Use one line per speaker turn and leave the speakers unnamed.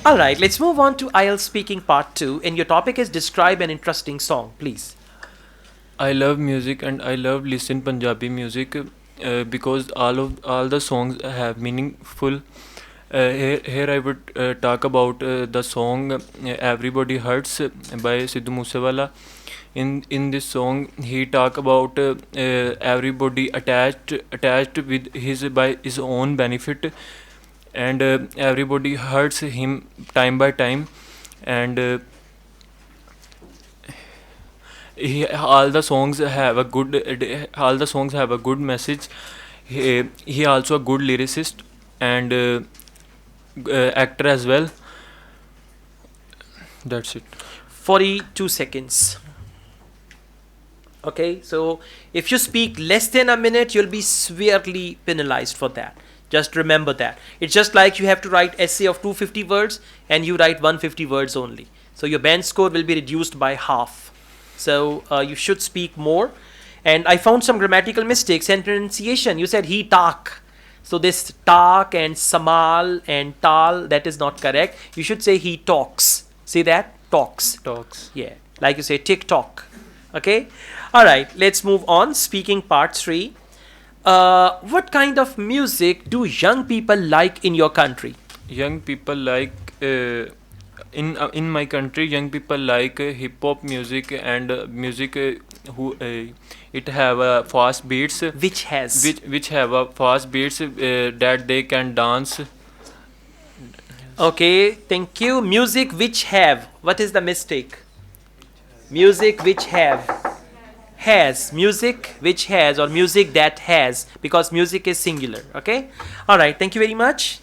All right, let's move on to Ielts speaking part 2. And your topic is describe an interesting song, please.
I love music and I love listen Punjabi music because all the songs have meaningful. Here I would talk about the song "Everybody Hurts" by Sidhu Moosewala. In this song, he talk about everybody attached with his by his own benefit, and everybody hurts him time by time, and all the songs have a good message. He also a good lyricist and actor as well. That's it.
42 seconds. Okay, so if you speak less than a minute, you'll be severely penalized for that. Just remember that. It's just like you have to write essay of 250 words and you write 150 words only. So your band score will be reduced by half. So you should speak more. And I found some grammatical mistakes and pronunciation. You said he talk. So this talk and samal and tal, that is not correct. You should say he talks. See that? Talks.
Talks.
Yeah. Like you say TikTok. Okay. All right. Let's move on. Speaking part 3. What kind of music do young people like in your country?
Young people like in my country. Young people like hip hop music and music who it have fast beats,
Which has?
which have fast beats that they can dance.
Okay. Thank you. Music which have. What is the mistake? Music which have. Has. Music which has or music that has, because music is singular. Okay. All right. Thank you very much.